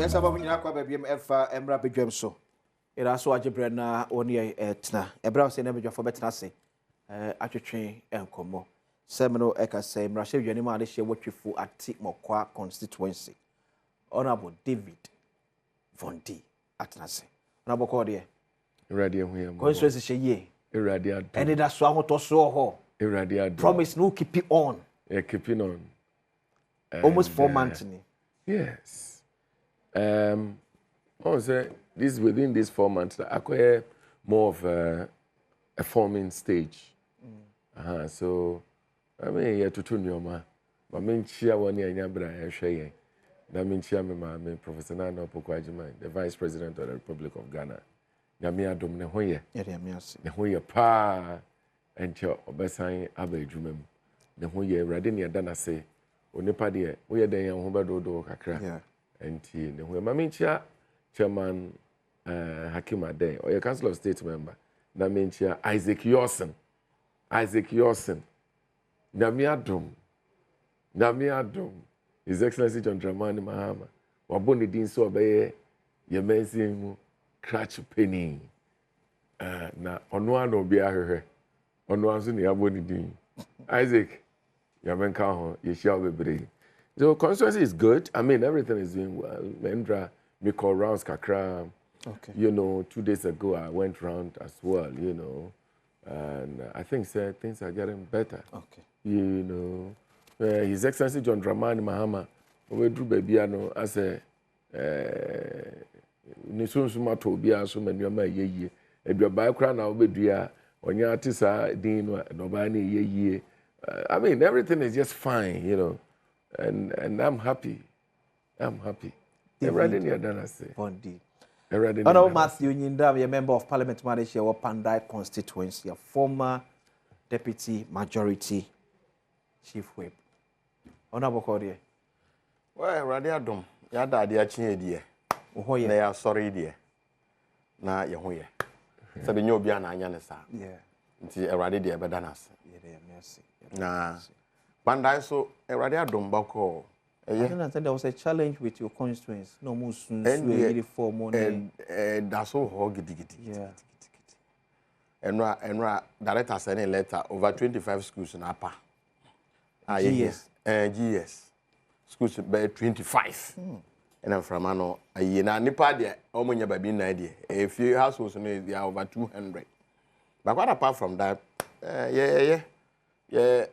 Yes, I'm going to be Emra Bidjem so. It also a Jibrana only a tna. A browse in image of a better say. Actually, and como. Seminole Eka say, Rasha Yanima, share what you for at Tikmokwa constituency. Honorable David Von D. Atnase. Honorable Cordia. Irradiant. Constituency she ye. Irradiant. And it has swung to so ho. Irradiant. Promise no keep it on. Yeah, keeping on. Almost 4 months. Yes. I say this within these 4 months, I acquire more of a forming stage. So I mean, yeah, to turn your man. But I mean, cheer 1 year, I share. That means chairman, Professor Nana Pokwajima, the Vice President of the Republic of Ghana. Yami Adom Nehoye. Nehoye pa and your Obesan Abbey Jumem. Nehoye Radinia Dana say, Onipa de, we are there and Hobedo Kakra. And he, Nehoye Mamincha, Chairman Hakim Ade, or your Council of State member. That means Isaac Yorson. Yami Adom. His Excellency John Dramani Mahama. Waboni din so obeye Mpensenpensenmu crutch penny. Na ono ano bi ahwehwe. Ono anso ne aboni din. Isaac, yamenka ho ye shall bebre. So constituency is good. I mean everything is doing well. Mendra me call rounds kakra. Okay. You know, 2 days ago I went round as well, you know. And I think things are getting better. Okay. You know. His Excellency John Dramani Mahama, we drew baby as a Nisuma Tobia, so many of my ye. If your background now be dear, when you artists are Dean, nobody ye. I mean, everything is just fine, you know, and I'm happy. Everything you're done, I say. Honorable Matthew Nyindam, a member of Parliament Manager of Pandai constituency, a former Deputy Majority Chief Whip. Honorable Cordia. Well, Adom, ya daddy a chin dear. Oh, yeah, sorry, dear. Na ya hoye. Sabi nyobia na anya nesa. Yeah. Nti Erade dear bedanas. Yeah, mercy. Na Pandai so Erade Adom bako. I don't understand there was a challenge with your constituents. No more soon. For money. That's all hoggy. Yeah. And director sent a letter over 25 schools in Apa. Yes. GS. Schools by 25. And I'm from Ano. A year na nipa de omonya baby na de. A few households they are over 200. But what apart from that, yeah,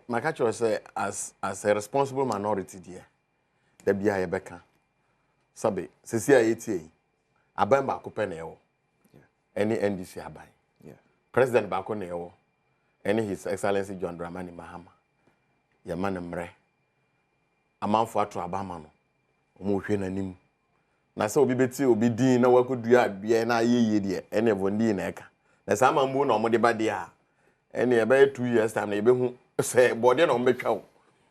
my catcher say as a responsible minority there. The bia yebeka. Sabe, sisi ayeti. Aban ba ko pe na ewo. Any NDC aban. Yeah. President ba ko na ewo. Any His Excellency John Dramani Mahama. Ya man mre. Amanfo ato abama no. Omo hwe nanim. Na se obi beti obi din na wakodua bia na yeye de ene vondi na eka. Na sa amambu na omo de ba de a. Ene e ba 2 years time na ebehu se bode na omo betwa o.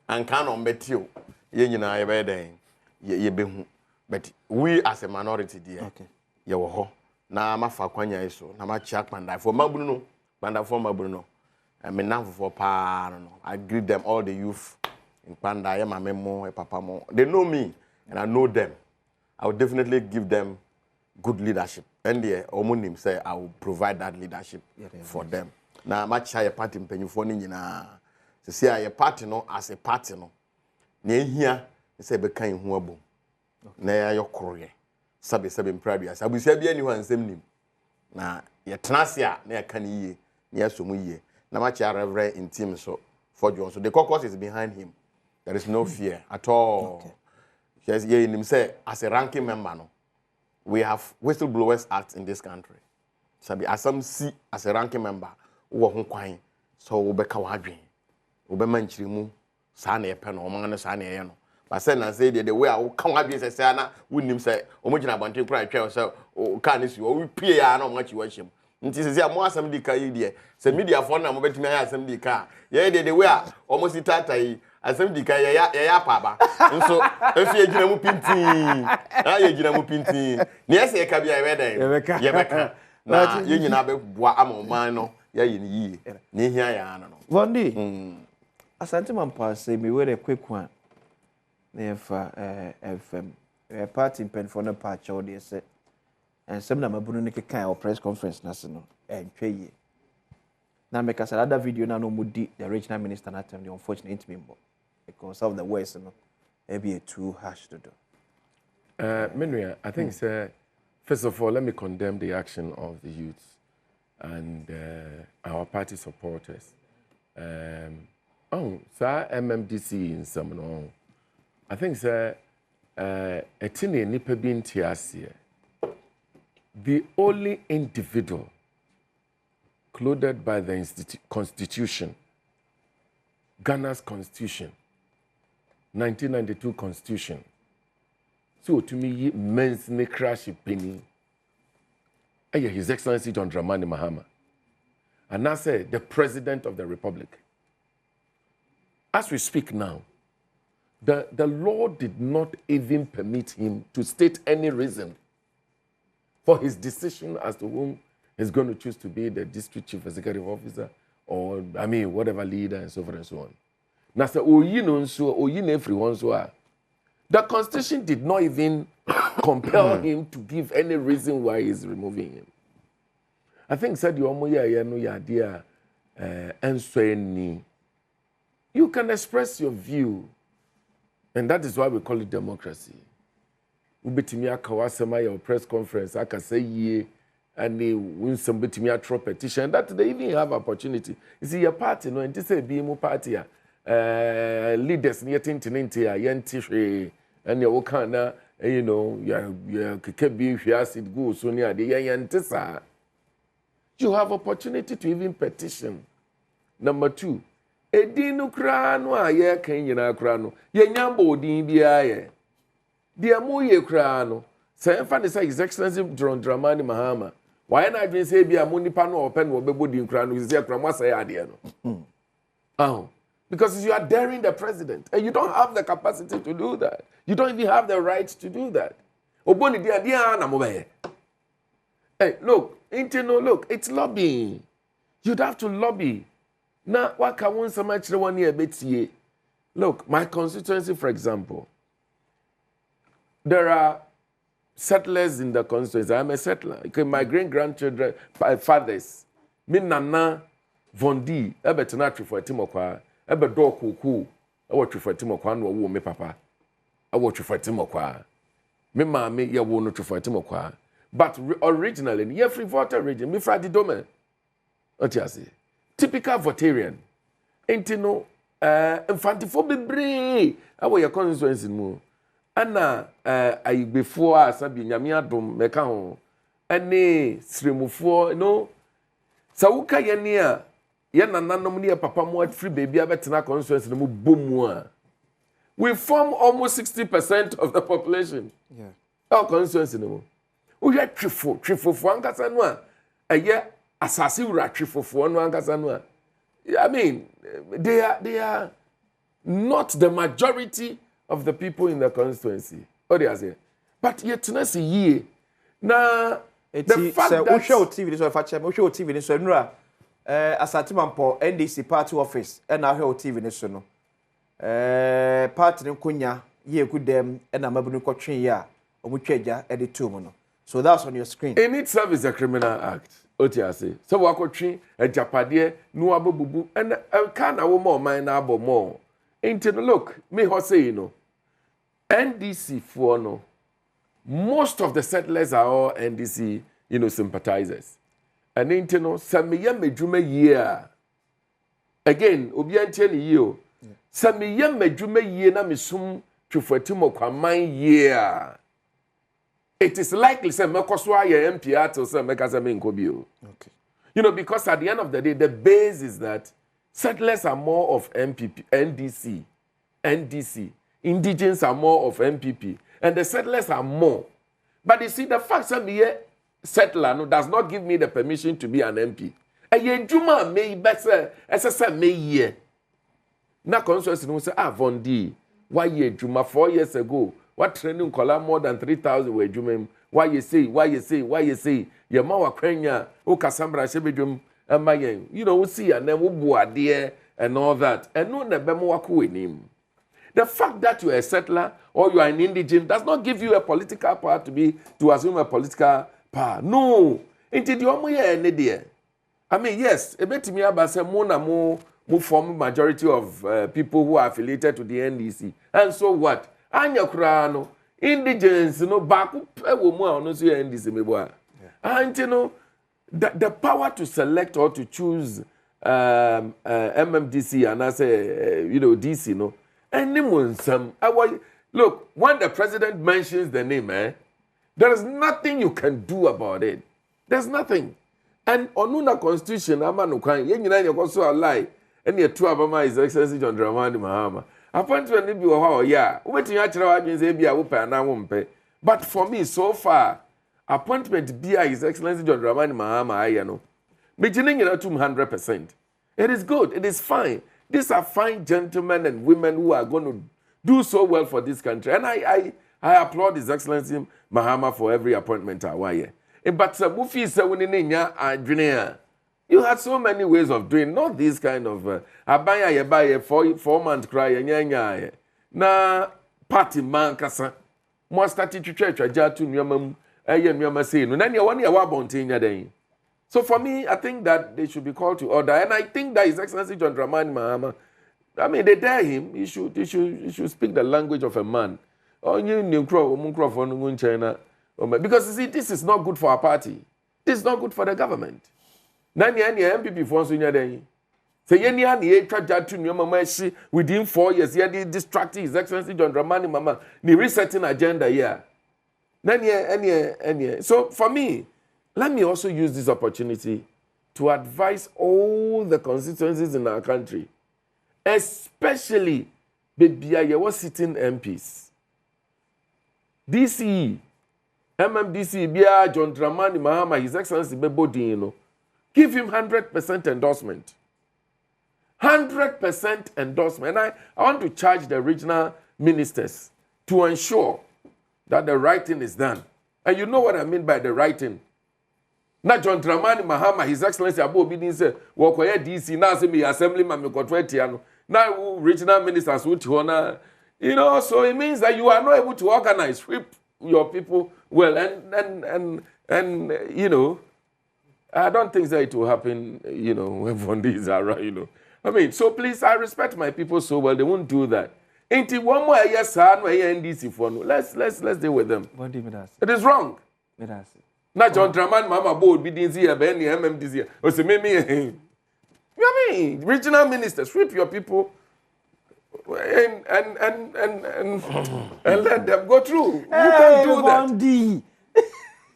Anka na omo beti o. Ye nyina ye be den ye behu. But we as a minority there. Okay. Ye wo ho. Na mafa kwanya iso na ma chia Pandai for mabunu no. Pandai for mabunu no. Me now for pa no. I greet them all the youth in Pandai, my memo, papa mo. They know me and I know them. I will definitely give them good leadership. And the omonim say I will provide that leadership for them. Na ma chia ye party mpanyufo ni nyina. Se say ye party no as a party no. Na ehia se be kan hu abom. Na ya yokroye. Sabe mpradu. Sabusia bia ni ho ansem nim. Na ye tenase a na ya kan yiye. Na ya somu yiye. Na ma chia reverend in team so for John. So the caucus is behind him. There is no fear at all. Okay. Yes, yeah, him say as a ranking member no. We have Whistleblowers Act in this country. Sabi asam si as a ranking member wo ho kwan so wo beka wadwen. Wo be manchirimu sa na epe no oman no sa na ye no. But say na say the way I kan wadwen say na wonim say omogina bonten kura atwa say o ka ni si wo pie ya na omachi wahiem. Nti say mo asam di ka yi de. Say media for na mo betimi ya asam di ka. Ye the way almost tata yi asem di ka ya paba nso efi ejina mu pintin na ye ejina mu pintin na ese ye ka bia ye beda ye beka na ye nyina be boa amoman no ya ye ni yi ni hia ya no Vondi asante mampa say me we quick one na fa FM party Mpensenpensenmu patch all they say. And some na mabunu ne keka or press conference na se no tweye. Na make us another video na no mudi the regional minister na time the unfortunate member because of the words no e be too harsh to do. Menua, I think first of all let me condemn the action of the youths and our party supporters. MMDC in some no. I think etini nipa bi ntiasie. The only individual clothed by the Constitution, Ghana's Constitution, 1992 Constitution. So to me, men's ne crash penny. His Excellency John Dramani Mahama. And I say the President of the Republic. As we speak now, the law did not even permit him to state any reason for his decision as to whom he's going to choose to be the district chief executive officer or, whatever leader and so forth and so on. Now, the Constitution did not even compel him to give any reason why he's removing him. I think said you can express your view, and that is why we call it democracy. Ubetimi akawasema your press conference aka say ye and they win some betimi a petition that they even have opportunity. You see your party no and say be mu party leaders near tintinti a yenti and your kana ya keke bi hwiase it go so near the yenti sa. You have opportunity to even petition. Number 2, edinu kra no a ye kan nyina kra no ye nyambo odin bia ye. The amoye krano, say, His Excellency John Dramani Mahama. Why not even say be a money panel or pen or bebody in crown with their cramasa adiano? Oh, because you are daring the president and you don't have the capacity to do that. You don't even have the right to do that. Oboni dia diana mobe. Hey, look, it's lobbying. You'd have to lobby. Now, what can one so much the 1 year betiye? Look, my constituency, for example. There are settlers in the constituency. I'm a settler. Okay, my great-grandchildren, fathers, me nana vondi, ebe tenatri for timokwa, ebe do kuku, awo for timokwa no wo me papa. Awo for timokwa. Me mama ye wo no for timokwa. But originally, ye free voter region, me fra Adom. What you say? Typical votarian. Enti no infantifo bebre. Awo your constituency mu. Ana before asabi nyame Adom meka ho ene sremufo no sawuka ye ne a ye nananom ne papa mo free baby abetena constituency no bomu a we form almost 60% of the population. Yeah. Our constituency no. We get trifofo ankasa no a eye asase wura trifofo no ankasa no a they are not the majority of the people in the constituency. What do you say? But yet, see ye. Now, the fact that we show TV, so if I check, we show TV, so no, Asatimampo NDC party office, and I hear TV, so no. Party in Kunya, ye good them, and I'm able to coach ya, or we cheja, edit 2 mono. So that's on your screen. In itself is a criminal act. What you say? So we coaching a Japadie, no abubu, and a can a woman mine abo more. Ain't look, me what say NDC for no. Most of the settlers are all NDC, sympathizers. And ain't some mejume year. Again, obiantiani yo. Some mejume year na misum chufatimo kwa mine year. It is likely say mekoswa ye MPR to say mekasame nkobio. Okay. Because at the end of the day, the base is that settlers are more of NDC. Indigens are more of MPP. And the settlers are more. But you see, the fact that me settler does not give me the permission to be an MP. And ye juma may better, as I said, may ye. Na constituency no say, Vondi, why ye juma 4 years ago? What training color more than 3,000 were juma? Why you say? Ye mawa kwenya, o kasambra shebejum, we see, and then we board and all that. And no nebemo waku in him. The fact that you are a settler or you are an indigent does not give you a political power to assume a political power. No. Into the omo I mean, yes, a bit me about say more form majority of people who are affiliated to the NDC. And so what? Anya krano indigents, back woman no so NDC me boy. And the power to select or to choose MMDC and I say DC no. Anyone some look, when the president mentions the name, there is nothing you can do about it. There's nothing. And onuna constitution amanu kwan ye nyina ye koso lie and ye two abama His Excellency John Dramani Mahama. Appointment ni bi wo ha o ya. Ubetumi a kire wa dwen say bia wo pa na wo mpe. But for me so far appointment bia His Excellency John Dramani Mahama aye no. Me gine nyina 200%. It is good. It is fine. These are fine gentlemen and women who are going to do so well for this country. And I applaud His Excellency Mahama for every appointment awaye. But you had so many ways of doing, not this kind of abaya yebaya 4 month cry na party man kasa mo start to church ajatu nyama nyama say no na ne one ya wa bontin nya den. So for me, I think that they should be called to order, and I think that His Excellency John Dramani Mahama, I mean, they dare him. He should speak the language of a man. Oh, because you see, this is not good for our party. This is not good for the government. Nani MPP for us say within 4 years, he distracted His Excellency John Dramani Mahama, the resetting agenda here. So for me, let me also use this opportunity to advise all the constituencies in our country, especially the sitting MPs. DC, MMDC, Bia, John Dramani Mahama, His Excellency Bebodino, give him 100% endorsement. 100% endorsement. And I want to charge the regional ministers to ensure that the right thing is done. And you know what I mean by the right thing. Na John Dramani Mahama, His Excellency Abo Bidin say, "Wokoye DC na say me assemblyman me kotwe ano." Now regional ministers would honor, so it means that you are not able to organize, sweep your people well, and I don't think that it will happen, when Fundis are right, I mean, so please, I respect my people so well, they won't do that. Ain't it one more yes, NDC for no? Let's deal with them. What do you mean? It is wrong. Na John Dramani Mahama board be here, be any MMDC. O say me. You mean regional ministers sweep your people and let them go through. You can do that.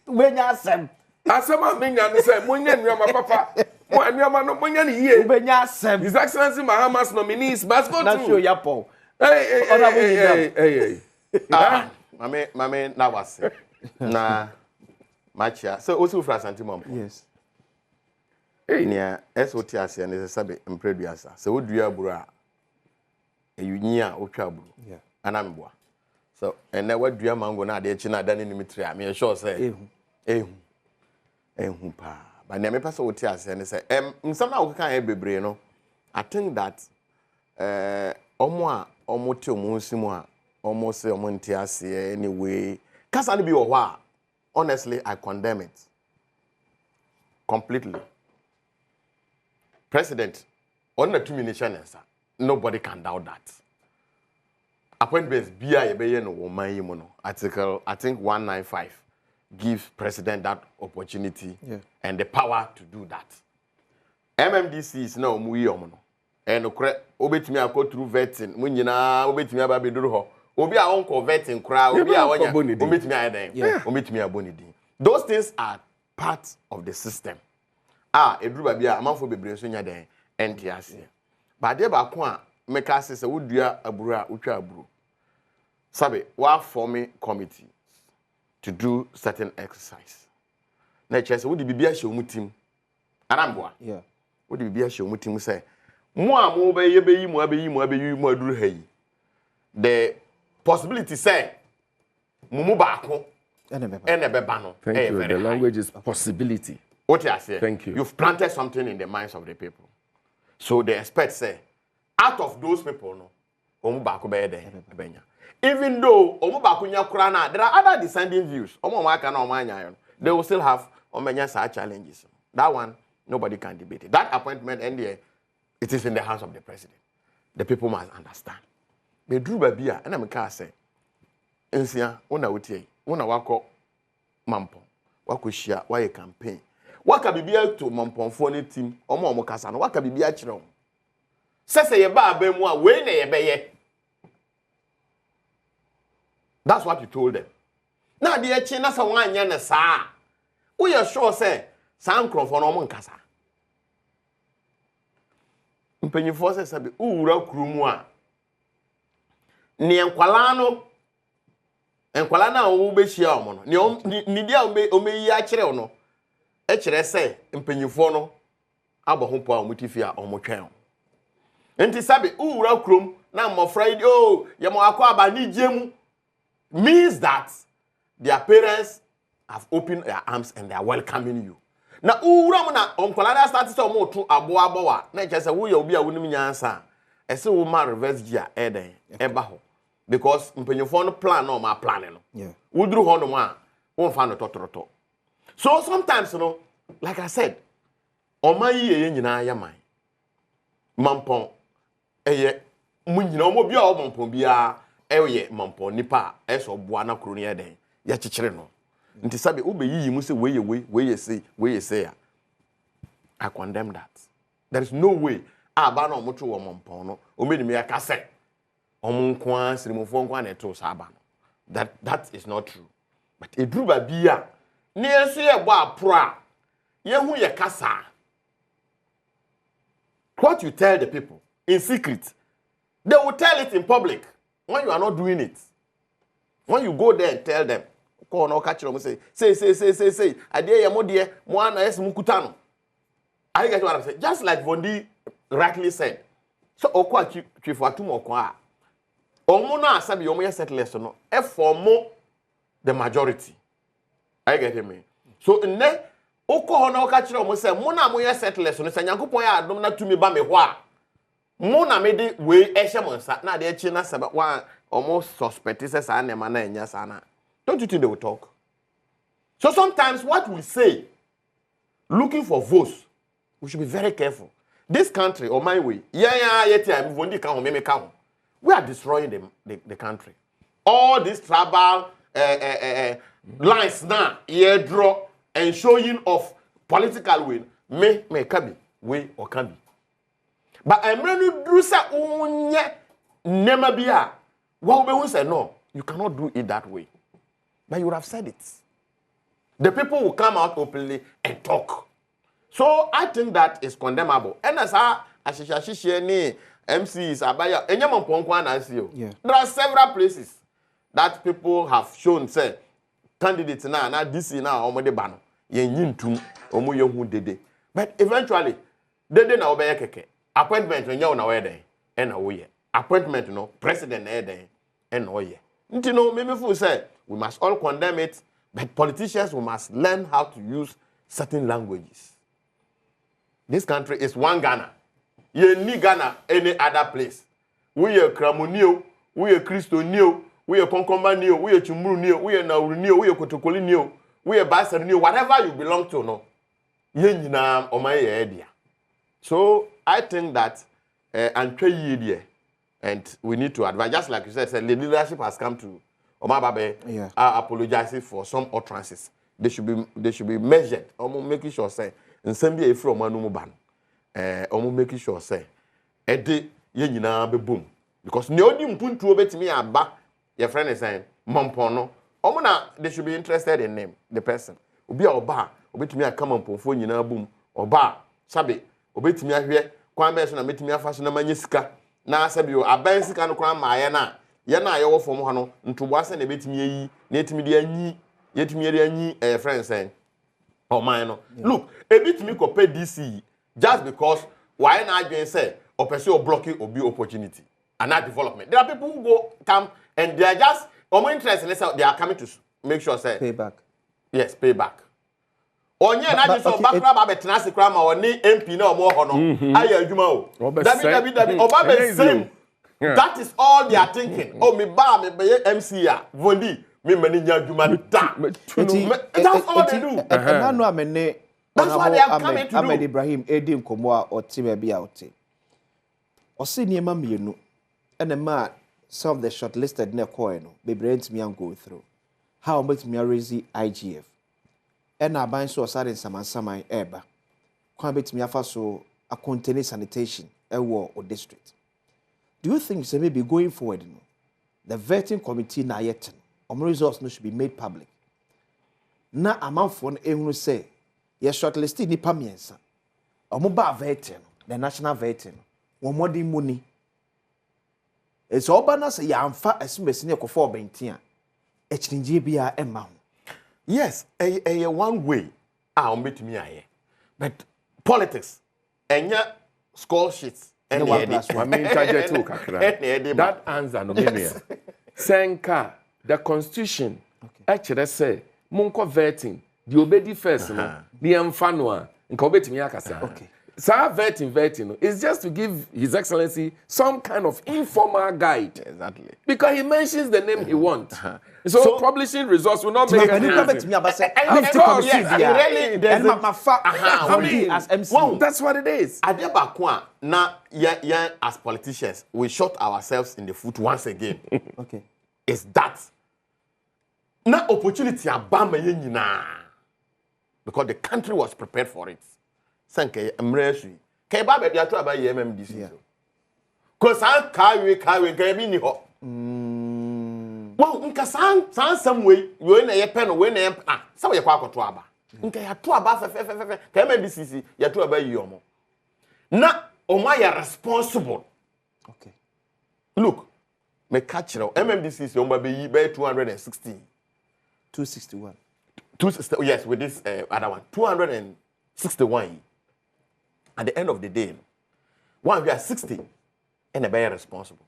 When you say, asama me nya say monye nwa papa. Mo nwa no monye ni here. His Excellency Mahama's nominees must go through. Not show yapo. Hey. Mame na wase. Na Macha. So also for Santimom. Yes. Nia SOT ase na se sabe mpreduasa. Se wodua buru a eyunyi a otwa buru. Yeah. Anamboa. So ene wadua mango na ade chi na ade ne nimitri a me sure say ehu pa. But na me pese woti ase ne say nsam na wokan e bebre no. I think that omo te omo nsimu a omo se omo nti ase anyway. Kasa ne bi wo ho a honestly I condemn it completely. President, on the 2 minutes, nobody can doubt that. Appointments, article, I think 195, gives president that opportunity and the power to do that. MMDC is now muyomono. And obetimi go through vetting. When you know, obetimi ababeduru obi a onko vetting kra, obi a onya, obetimi aden, obetimi abonidi. Those things are part of the system. Edru ba bia amanfo bebre so nya den entiase ba de ba ko a meka se wodua aburu a wotwa aburu sabe wa form committee to do certain exercise na chese wodi bibia hye omutim anamboa wodi bibia hye omutim se mo a mo be ye beyi mo aduru hayi the possibility say mumu ba ko ene be ba no. Thank you. The language is possibility. What you say? Thank you. You've planted something in the minds of the people. So the experts say, out of those people, no, Even though omo bakunya kura na there are other dissenting views. Omo maka na omanya they will still have omanya sa challenges. That one nobody can debate it. That appointment NDA it is in the hands of the president. The people must understand. Me drew babia and I'm say ensia una wotie una wako mampo wako shia why campaign waka bibia to mamponfo ne team omo kasa no waka bibia kire o sese ye ba ba mu a we na ye beye. That's what you told them. Now the echi na sa wanya na sa we are sure say san krofo no omo nkasa mpanyifo say sabe uwura kurumu a ne enkwala na wo be hia omo no ne dia o meyi a kire no e kire say mpanyifo no abohopo a omutifi a omotwen enti sabe uwura kurum na mmofra idi o ye mo akwa aba ni jemu means that their parents have opened their arms and they are welcoming you. Na uwura mu na onkwala na start to mo to abo abowa na che se wo ye obi a wonim nyansa ese wo ma reverse gear eden eba ho because mpanyefo no plan no ma plan no yeah wudru ho no ma won fa no totoroto. So sometimes no like I said oman ye nyina ya man mampon eye munyina omo bia o mampon bia eye mampon nipa eso boa na kro ne eden ya chichire no nti sabe ubeyiyi mu se weye say I condemn that. There is no way aba na omoto wo mampon no omenimi ya ka se omunkwa sirimofo nkwa na eto saba no that is not true. But edruba bia ne enso ye bo apro a ye hu ye kasa. What you tell the people in secret, they will tell it in public when you are not doing it. When you go there and tell them, call no catch them say I dare your mother mo na yes mukutano. I get what I'm saying. Just like Vondi rightly said. So okwa chief atum okwa. Omo na asabi omo ye settlers no e form the majority. I get me. So ne okọ na oka kire omo say mo na mo ye settlers no say Nyankopon ya adom na tumi ba me ho a mo na me de we ehye mo nsa na de echi na saba wa almost suspect say na ema na enya sana. Don't you think they will talk? So sometimes what we say looking for votes, we should be very careful. This country or my way we are destroying the country. All these tribal lines now here draw and showing of political win may can be way or can be. But I'm ready to do so. Never be a what we say no, you cannot do it that way. But you would have said it. The people will come out openly and talk. So I think that is condemnable. And as MCs abaya there are several places that people have shown say candidates now DC now omode ban yen yintum omo yehu dede. But eventually dede na obeye keke appointment nya na we den e na wo ye appointment no president na e den e na wo ye nti no me feel say we must all condemn it, but politicians we must learn how to use certain languages. This country is one Ghana. You need Ghana any other place. We are Kramonio, we are Christonio, we are Konkomanio, we are Chumbrunio, we are Naurunio, we are Kotokolinio, we are Bassanio, whatever you belong to, no. Yenina or my idea. So I think that and we need to advise, just like you said, the leadership has come to Omababe are apologizing for some utterances. They should be measured. Making sure say nsembia efro manu ban. Making sure say ede ye nyina be boom. Because ne odi mpuntu obetimi aba your friend is saying mampon no. They should be interested in name the person. Obi a oba obetimi aka mampofo nyina boom. Oba sabe obetimi ahwe kwan be so na metimi afa so na manye sika. Na sabe yo aban sika no kwan maaye na ye na ayewo fom ho no ntobo ase na betimi yi na etimi de anyi yetimi de anyi friends saying oh man no look ebitimi ko pay DC just because why na adwen say opese o blocking obi opportunity and not development. There are people who come and they are just interested in they are coming to make sure say pay back. Yes, pay back. Onye na just so back ba betena sekra ma oni MP na omo ho no aye adwuma o. David oba be same That is all they are thinking. Oh, me ba me be MCA. Vondi me mani nya adwuma da. That's all they do. Na no amene That's what they are coming to do. Ahmed Ibrahim edi nkomo a oti ba bia oti. Osi niema mienu ene ma some of the shortlisted na call no be brand me go through. How much me raise IGF. Ena aban so osare nsamansaman eba. Kwa betimi afa so a container sanitation ewo o district. Do you think say maybe going forward no the vetting committee na yet results no should be made public? Na amanfo no ehunu say ye shortlisted nipa miensa. Omo ba vetting the national vetting. Wo modern money. It's all na say ya amfa esimesi ne ekofo obentia. Echinje bia emma ho. Yes, a one way betimi aye. But politics enya score sheets and that answer no me. Senka the constitution actually say monko vetting the obedi first no the emfa no a nka obetimi akasa. Okay. So vetting is just to give His Excellency some kind of informal guide. Exactly. Because he mentions the name he wants. So publishing results will not make any sense. Of course, really, there's as MC. That's what it is. Now, as politicians, we shot ourselves in the foot once again. Okay. Is that now opportunity abama because the country was prepared for it. Sanke emresu kai ba be dia to aba MMDC ko san kawe kai bi ni ho wo nka san sam we na ye pe no we na ye sa we kwa akoto aba nka ya to aba fe kai MMDC ya to aba yi omo na omo ya responsible. Okay. Look, me catch MMDC omo be yi be 261 yes, with this other one 261. At the end of the day, one we are 60 and a very responsible.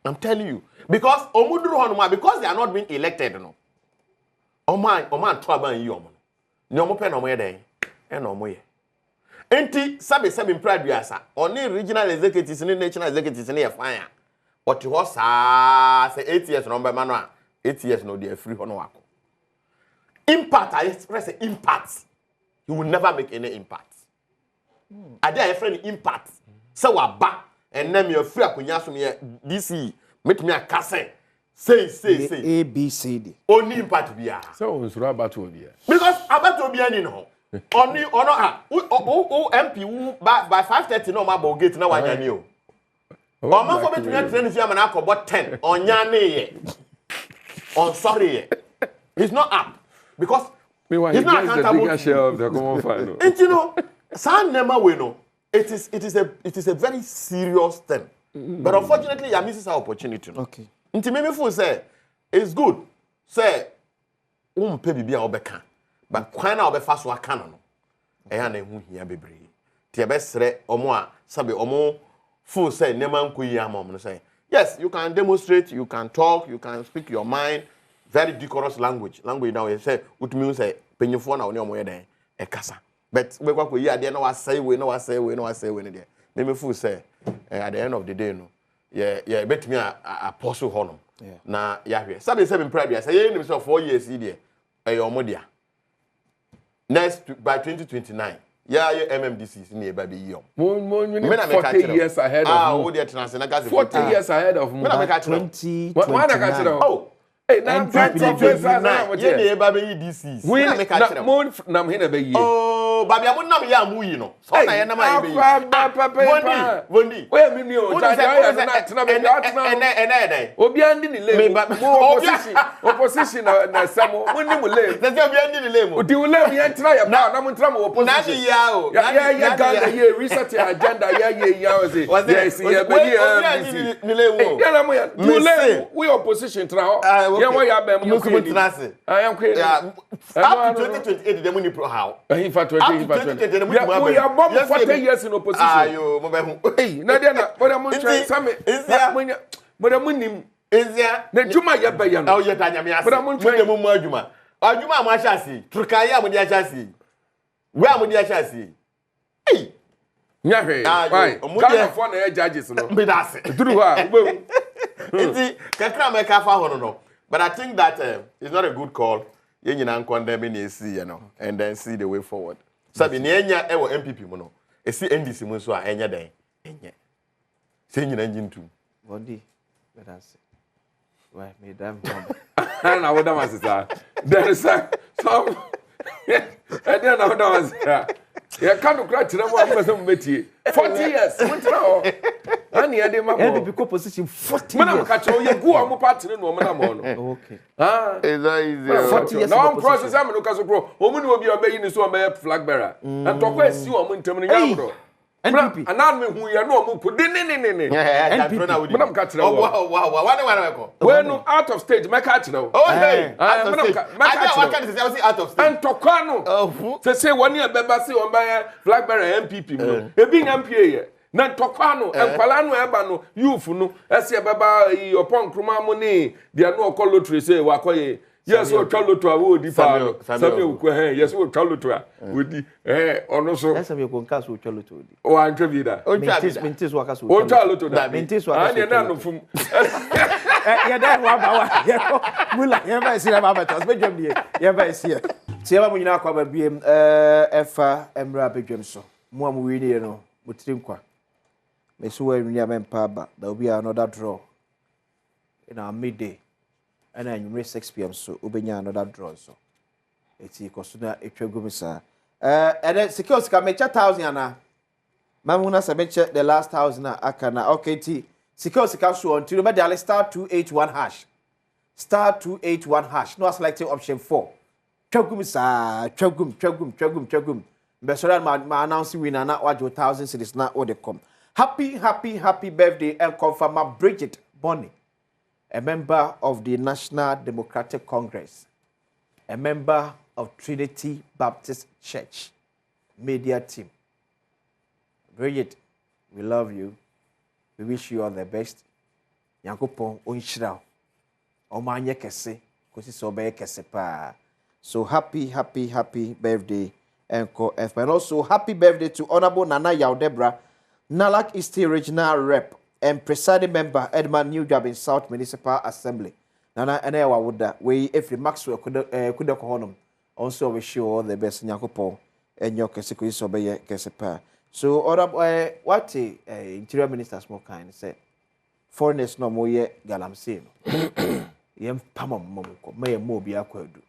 I'm telling you. Because because they are not being elected, no. Oman trouble you. No more pen on my day. And no more. Enti sabe pride yasa. Only regional executives and national executives in fire. What was say 8 years number manual. 8 years no dear free hono wako. Impact, I express impact. You will never make any impact. Ade a friend impact say wa ba enna me afri akonya so me DC metumi akase say A B C D only impact bia so unsuro abato bia because abato bia ni no oni ono MP who by 5:30 no ma bo gate na wanya ni o ma for betumi atrene fi am na akobo 10 onya ne ye on sorry ye he's not up because he's not accountable the share of the common fund. And you know San never we know. It is a very serious thing. But unfortunately, you misses our opportunity. Okay. Nti me feel say it's good. Say pay bibia obeka. But kwan na obefa so aka no. Eya na ehu hia bebre. Ti ebesre omo a sabe omo feel say nema nkoyi amom no say. Yes, you can demonstrate, you can talk, you can speak your mind. Very decorous language. Language now you say utumi say penyefo na oni omo ye den e kasa. But we go here there no was say we no was say we there. Me feel say at the end of the day no. Yeah bet me apostle honum. Na yahwe. Sabe 7 prayer say you know 4 years there. Omo dia. Next by 2029. Yeah, MMDC ni eba be yi. Me na 40 years ahead of me. Oh, dey transnational gas. 40 years ahead of me. Me na make 20. Why na catch it? Oh. Hey, now 20 years ahead. Yeah, dey eba be yi DC. We na make catch it. Na me na be yi. Baby, I'm not ya muyi no. So na ye na ma be. Bondi. Where me ni o. Tina be that. Obi andi ni le. Opposition na samo. Mo ni mo le. Say obi andi ni le mo. Odi o le me tina ya na mo tina mo opposition. Na di ya o. Ya Ghana ye reset your agenda ya o say. Yes, ye be here. Obi andi ni le mo. Ya na mo ya. You le we opposition tina ho. Ya wa ya be mo ko tina se. I am queen. Up to 2028 dem ni pro how. In fact 2020. We are bomb 40 years in opposition. Ayo, mo be hu. Hey, na dia na, but am try some. But am nim. Ezia. Na juma ya be ya no. Oh, ye da nyame ase. Mo dem mu adwuma. Adwuma mo ahia ase. Turkaya mo di ahia ase. We am di ahia ase. Hey. Nyahe. Why? Ghana for na judges no. Me that's it. Through her. Enti kakra me ka fa hono no. But I think that it's not a good call. Yen nyina condemn ni esi, you know, and then see the way forward. Sabi ni enya e wo MPP mu no. Esi NDC mu so a enya den. Enya. Se nyina njintu. Bondi. Let us see. Why me damn bomb. And I would have said, there is some. And then I would have said, you can't cry to them 40 years. And you had my MPP position 40 years. Madam Catch, you go on part in woman. Okay. Is that easy? 40 years. Now I'm processing. I'm going to go. Woman will be obeying this one flag bearer. And talk with you on Terminal. NPP. And now who you know who put in. Madam Catch. Wow. When out of stage, my catch now. Oh, hey. Out of stage. I was out of stage. And Tokano. Say 1 year Bebasi on by Blackberry MPP. A being MPA. Nan Tokano and Palano Ebano, you no, as your Baba upon Kruma money, they are no call lottery say Wakoye. Yes, we'll tell you to a wood. Samuel, yes, we'll tell you to her. With the also. That's a very concast with Choloto. Oh, I'm Travida. Mintis Wakas. Oh, Choloto, that Mintis Wakas. I know from. Yeah, that one. Mula, never see them avatars, but you never see it. See, I'm going to come and be Efa Emra Bejemso. Mom, we need no, but Trimqua. Miss Wayne Yaman Paba, there will be another draw in our midday. And then you reach 6 p.m. so Ubenya another draw so. It's equal to that if you go, sir. And then security can make 1,000 na. Mamuna said the last 1,000 akana. Okay, T. Security can show until you dial star 281 hash. Star 281 hash. No selecting option 4. Chogum sir. Chogum. Besoran ma announcing winner na what 1,000 cities na what they come. Happy birthday and confirm Bridget Bonnie. A member of the National Democratic Congress, a member of Trinity Baptist Church media team. Bridget, we love you. We wish you all the best. Yankopon onshira. Omanye kese, kosi sobe kese pa. So happy birthday, Enko F. And also happy birthday to Honorable Nana Yaudebra, Nalak East Regional Rep. And presiding member Edmund New Job in South Municipal Assembly. Nana and I would that we if the Maxwell could honum. Also wish you all the best in Yakopo and your Kesikuis obey Kesepa. So what interior minister small kind said foreigners no more yet Galamsey. Yem Pamam Momuko, may more be aquadu.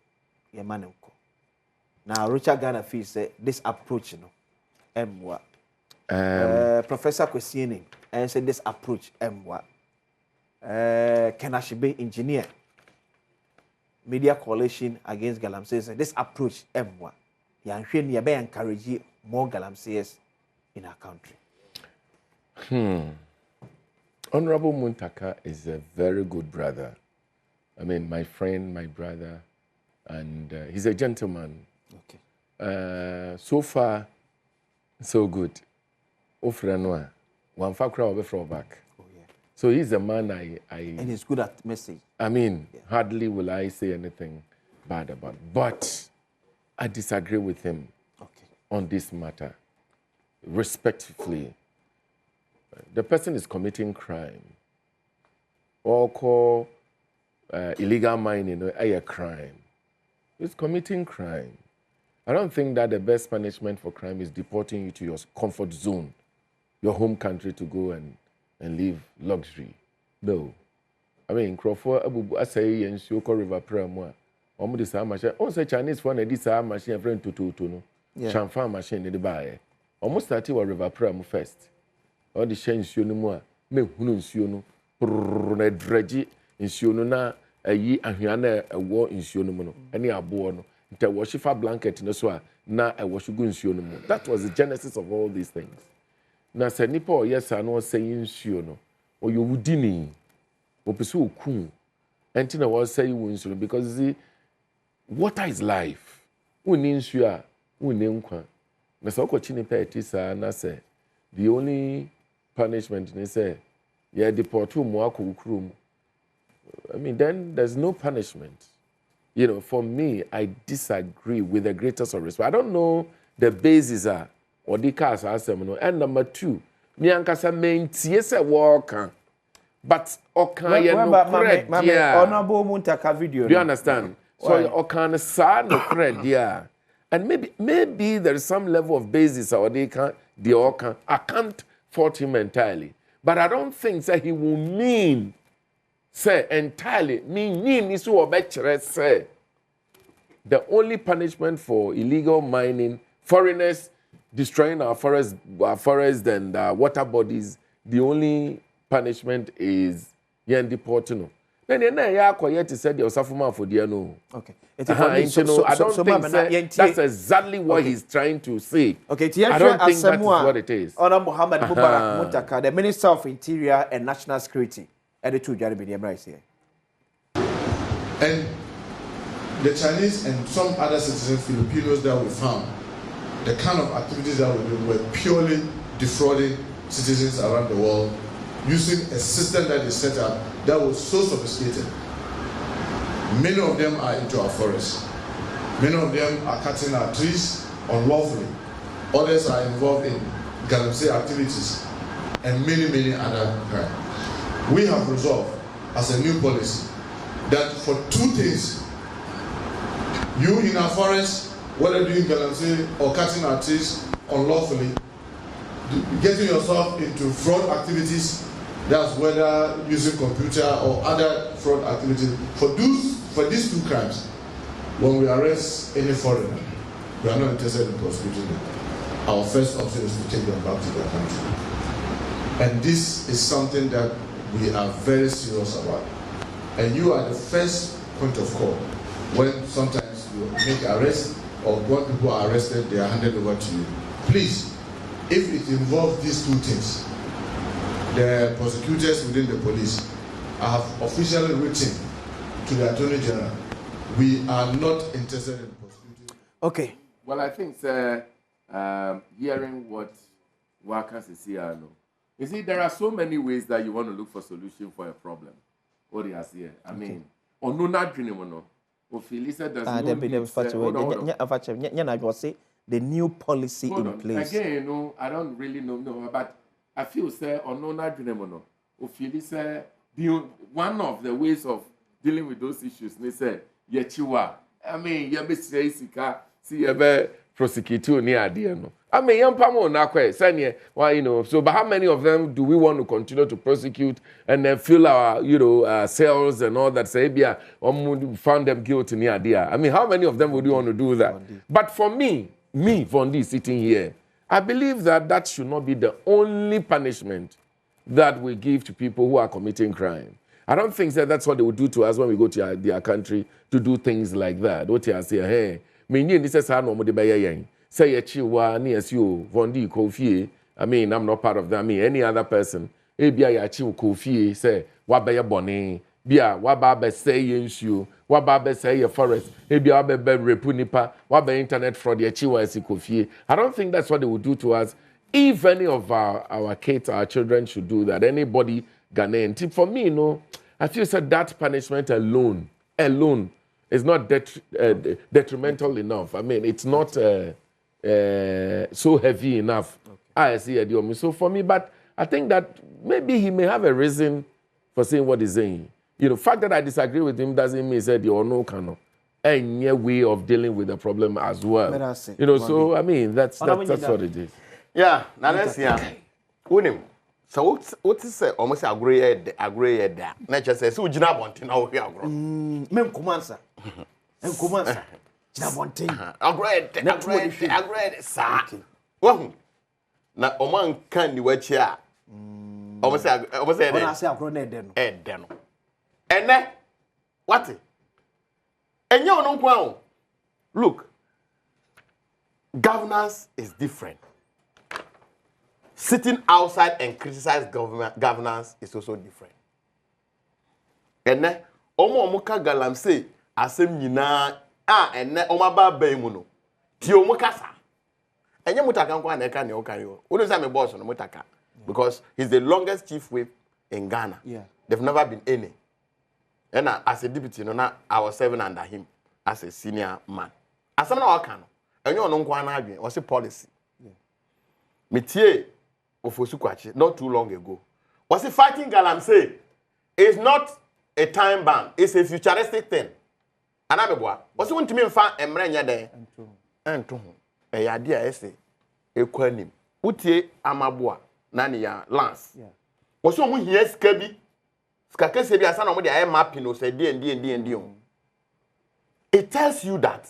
Yamanko. Now Rocha Ghana fee said this approach no. Professor Kwesini and said this approach what Kenashibe engineer media coalition against Galamsey said this approach what Yanshwe ni be encourage more Galamseyers in our country. Honorable Muntaka is a very good brother. I mean, my friend, my brother, and he's a gentleman. Okay. So far, so good. Ofranoa, one fakra over from back. Oh, yeah. So he's a man and he's good at message. I mean, hardly will I say anything bad about. But I disagree with him on this matter. Respectfully, the person is committing crime. Or call illegal mining a crime. He's committing crime. I don't think that the best punishment for crime is deporting you to your comfort zone, your home country, to go and live luxury. No. I mean, Crawford, I say, and Shoko River Prama, almost the same machine. Also, Chinese one, this same machine, friend to no. Champagne machine in the buy. Almost 30 River Pram first. All the chains you no more. Me hunus you no. Dredgy in Sionuna, a ye and Hiana, a war in Sionomono, any abono. The washifa blanket in the soa, na a washugun siono. That was the genesis of all these things. Now, said Nipo, yes, I know saying siono, or you would or pursue coon. And Tina was saying winsono because the water is life. Uninsua, uninkwa. Nasoko chini petisa, and I say, the only punishment, they say, yeah, deport to Moaku Krum. I mean, then there's no punishment. You know, for me, I disagree with the greatest of respect. I don't know the basis or the cars are seminal. And number 2, me ankasa mentie se waka. But okanya no credit. Honorable Muntaka video. Do you understand? So okana sa no credit. And maybe there is some level of basis or they can I can't fault him entirely. But I don't think that he will mean say entirely mean is to say the only punishment for illegal mining, foreigners destroying our forests and water bodies, the only punishment is yen deporting. Then you said your suffering for the no. Okay. I don't think that's exactly what he's trying to say. Okay, I don't think that is what it is. Honorable Muhammad Mubarak Muntaka, the Minister of Interior and National Security, and the two Jaribi here. And the Chinese and some other citizens, Filipinos that we found, the kind of activities that we did were purely defrauding citizens around the world using a system that is set up that was so sophisticated. Many of them are into our forests. Many of them are cutting our trees unlawfully. Others are involved in Galamsey activities and many other crimes. We have resolved as a new policy that for 2 things, you in our forests, whether doing Galamsey or cutting our trees unlawfully, getting yourself into fraud activities, that's whether using computer or other fraud activities. For these 2 crimes, when we arrest any foreigner, we are not interested in prosecuting them. Our first option is to take them back to their country. And this is something that we are very serious about. And you are the first point of call when sometimes you make arrests or when people are arrested, they are handed over to you. Please, if it involves these 2 things, the prosecutors within the police, I have officially written to the Attorney General, we are not interested in prosecuting. Okay. Well, I think, hearing what workers is here, you see, there are so many ways that you want to look for solution for a problem. What he has here, I mean, on no not dreaming, no. The new policy in place. Again, I don't really know, but I feel say on no not dreaming, one of the ways of dealing with those issues, they say, yechiwa. I mean, you be say sika, see you be prosecute near idea, no. I mean, young pamo na kwe, say why so, but how many of them do we want to continue to prosecute and then fill our cells and all that? Say, yeah, found them guilty near idea. I mean, how many of them would you want to do that? But for me, Vondi sitting here, I believe that should not be the only punishment that we give to people who are committing crime. I don't think that's what they would do to us when we go to their country to do things like that. What you say, hey, this is how normal the say chiwa ni you Vondi Kofi. I mean, I'm not part of that. I mean, any other person. Ebia ya chiw Kofi say wabaya boni. Bia waba say you waba say your forest. Ebia wabe repu nipa wabe internet fraud ya chiwa esi Kofi. I don't think that's what they would do to us. If any of our kids, our children should do that, anybody Ghanaian. For me, I feel that punishment alone is not detrimental enough. I mean, it's not so heavy enough. Okay. I see it. So for me, but I think that maybe he may have a reason for saying what he's saying. The fact that I disagree with him doesn't mean that you no cannot. Any way of dealing with the problem as well. So I mean, that's what it is. Yeah, now let's see. Unim. So what is almost agree that. Not just say so Jina Bontin now we agree. Mem Kumansa. Kumansa. Jina Bontin. Agreed, sir. Well, na oman kan ni wachia. Almost say agreed then. What? And you know, look, governance is different. Sitting outside and criticize governance is also different. And then, omuka Galamsey asem nyina and then omaba beimuno. Ti omukasa. And you mutaka nkwa na eka ne okayo. Uno say me boss no mutaka because he's the longest chief whip in Ghana. Yeah. There've never been any. And as a deputy, I was serving under him as a senior man. As someone I can, and you know, was a policy. Metie Ofosu Kwachi not too long ago. Was it fighting Galamsey? It's not a time ban. It's a futuristic thing. Anabeboa. Was it want to me fa emre nya den? Ento ho. E ya dia ese ekwanim. Utie amaboa na ne ya Lance. Yeah. Was so mu hia sika bi. Sika kese bi asa na mo de aye mapping no say die. It tells you that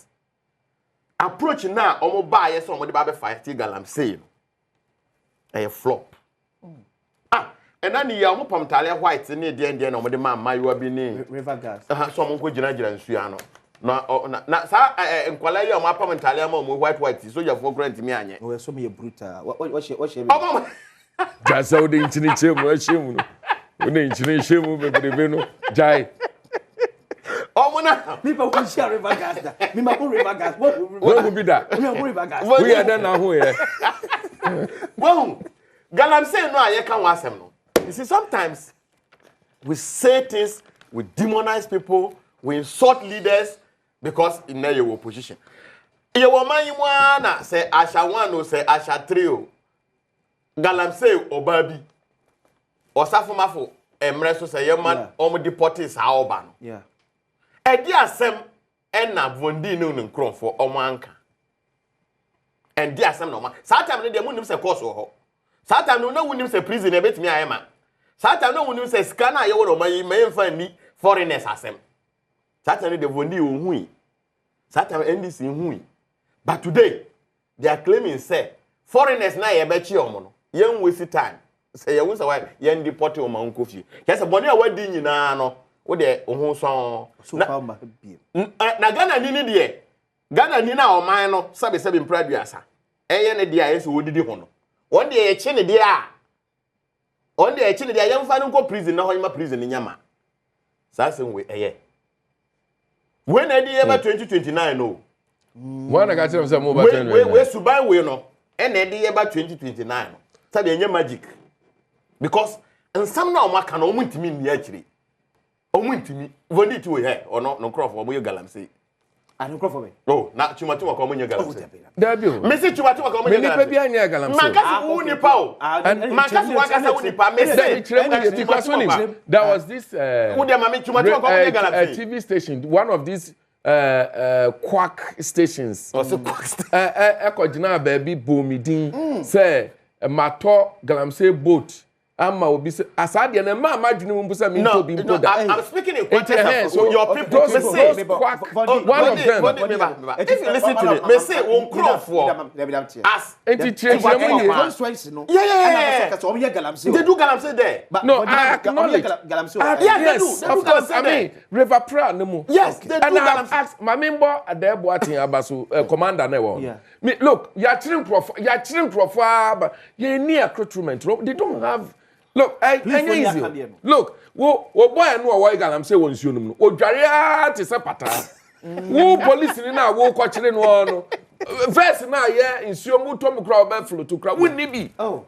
approach now omo ba yes omo de ba be fight Galamsey. A flop. And then you are more white in the end of the man, my wabini river gas. Someone could generate and Suano. No, not and Qualia, my Pomentalia, white, so you have for granted me. Oh, so me a brutal. What's she? Just so the internet shame. When the internet shame over the Veno, Jai. Oh, Mona, people will share river gas. River gas. What will be that? River gas. We are done now here. Well, Galamsey no I can was him no. You see, sometimes we say things, we demonize people, we insult leaders because in your opposition. You woman you wanna say Asha 1 or say Asha 3. Galamsey or Baby or Safumafo Emreso say your man omo deportees how ban. Yeah. E dia sem na vondi no nkron for omo anka. And dia sem no ma. Sometimes they mun nim say course ho. Sometimes no wunim say prison e betimi ayema. Sometimes no wunim say scanner ye wo ma yemfa ni foreigners asem. Sometimes they vondi ohui. Sometimes NDC hui. But today they are claiming say foreigners na ye bechi omo no. Yen waste time. Say ye won say why yen deport omo nkofi. Ke say boni a wadi nyina no wo de ohun so na Ghana ni de Ghana ni na oman no sabe mpraduasa. Eye ne de ayeso wodidi ho no. On the echi ne de a. On the echi ne de ayemfa no nko prison na hoyima prison nyama. Sasem we eye. When e dey about 2029 no. One I got to say more about 2029. We suban we no. E na dey about 2029 no. Sabe enye magic. Because nsam na o maka na o muntimi ni akire. O muntimi. Vondi ti we he or no crop for mo Galamsey. I don't for me. Oh, na chumatu wa kwa munye Galamsey. Dabi. Me se chumatu wa kwa munye Galamsey. Me nipa bi anya Galamsey. Makasi wu nipa o. Makasi wakasa wu nipa. Me se because when there was this TV station, one of these quack stations. Also quack station. Ekojina baby bomidin say mato Galamsey boat. Ama obi say asade na ma madwene mu busa me to bi mpo da. I'm speaking in context of your people. Me say one of them. If you listen to me, me say won crop for as they do Galamsey there. No, I acknowledge Galamsey. Yes, of course. I mean, River Pra no mu. Yes, they do Galamsey. My member Adom abaso commander na wo. Me look, ya chirin profile, but you near recruitment. They don't have. Look, easy. Look, wo boy no wa Galamsey won nsuo num no. Odware te se pata. Wo police ni na wo ko kire no no. Verse na ye nsuo mu to mu kra oba float kra. Wo ni bi. Oh.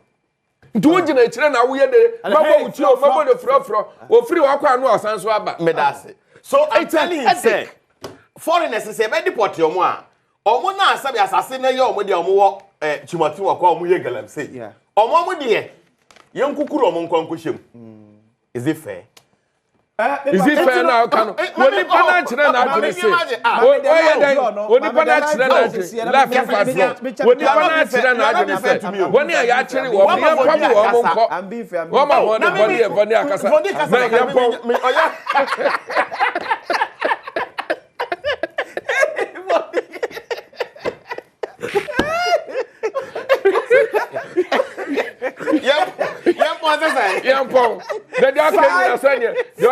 Nti wo gina kire na wo ye de baba uti o baba de frofro. O free wa kwa no osan so aba. Medase. So I'm telling you say foreigners say be deport omo a. Omo na asabi asase na ye omo de omo wo chimatu wa kwa omo ye Galamsey. Yeah. Omo de yen kukuru omo nkwanko hjem. Is it fair? Is it fair now? Can oni pana chire na adwene say oni pana chire na adwene laugh fast oni pana chire na adwene say woni a ya chire wo me pam wo mo nko wo ma wo ne body akasa na ya pom oya Yampong. The doctor Sanya. The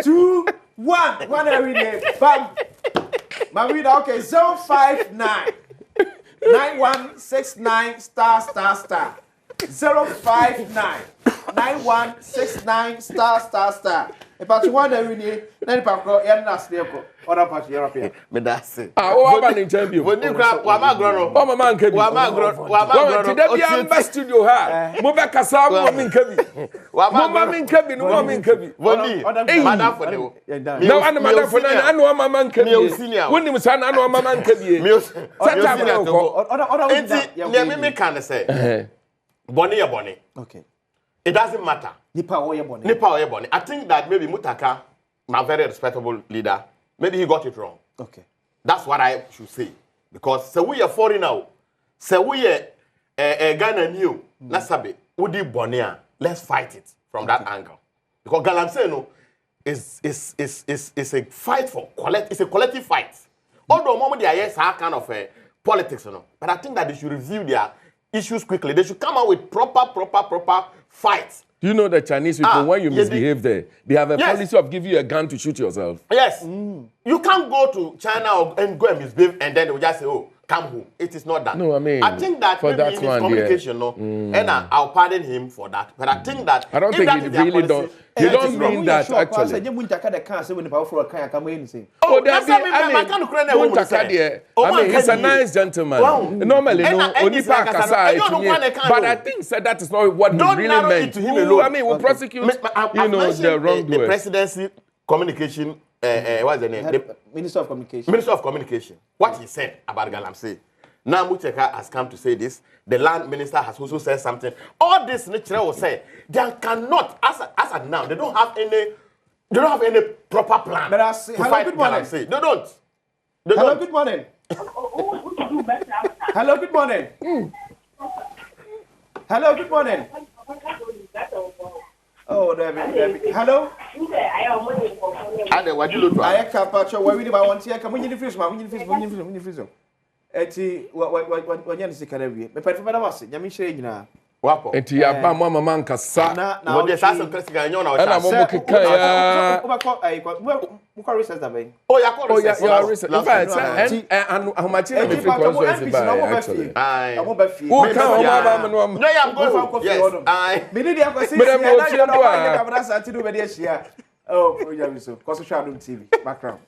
2, 1. One every day. Bam. Marida, okay. 059 9169 **. 059 9169 **. Part one every day, then Paco, and last year, or a part European. But that's it. Oh, I'm an champion. When you grab Wamagrono, Oh, my man, Wamagrono, today be am best studio ha. Mo be kasa woman kabi. Woman kabi no woman kabi. Woni, madam for you. No, and madam for na anu mama kabi. Woni mo sa na anu mama kabi. Sata ko. Enti, me can say. Bonnie ya bonnie. Okay. It doesn't matter. Nipa oye bonnie. Nipa oye bonnie. I think that maybe Mutaka, my very respectable leader, maybe he got it wrong. Okay. That's what I should say. Because say we are foreign now. Say we are Ghana new. Nasabe. Udi Bonia. Let's fight it from that angle. Because Galamsey no is a fight for it's a collective fight. Although moment they are yes kind of politics, you know. But I think that they should review their issues quickly. They should come out with proper fights. Do you know the Chinese people, when you misbehave there, they have a policy of giving you a gun to shoot yourself? Yes. You can't go to China and go and misbehave and then they will just say, oh, come home. It is not that. No, I mean, I think that for maybe that in his one, communication, no, and I'll pardon him for that. But I think that I don't think he really don't. They don't mean that actually. Oh, I mean, he's a nice gentleman. Normally, no, only but I think that is not what he really meant. I mean, we'll prosecute, the wrongdoers. The presidency communication, what's the name? The Minister of Communication. Minister of Communication. What he said about Galamsey. Now Muteka has come to say this. The land minister has also said something. All this nature will say they cannot, as of now, they don't have any proper plan to fight Galamsey. They don't. Hello, good morning. Hello, good morning. Hello, good morning. Oh, David. Hello. I can't patch your way. I want to come in the fish. Eti what you say can be. Me pet for was. Nyame hire nyina. Wapo. Eti ya ba mo mama nkasa. Na wo de sasa kresiga nyo na wo na mo keka ya. Wo ko research da ben. Oh, ya research. In fact, how much na me frequency by actually. Ai. Who can ba no. No, I'm going for coffee. Yes. Ai. Me need akwasi. Me dem o fie do a camera sa ti do be dey hia. Oh, program so. Koso Adom TV background.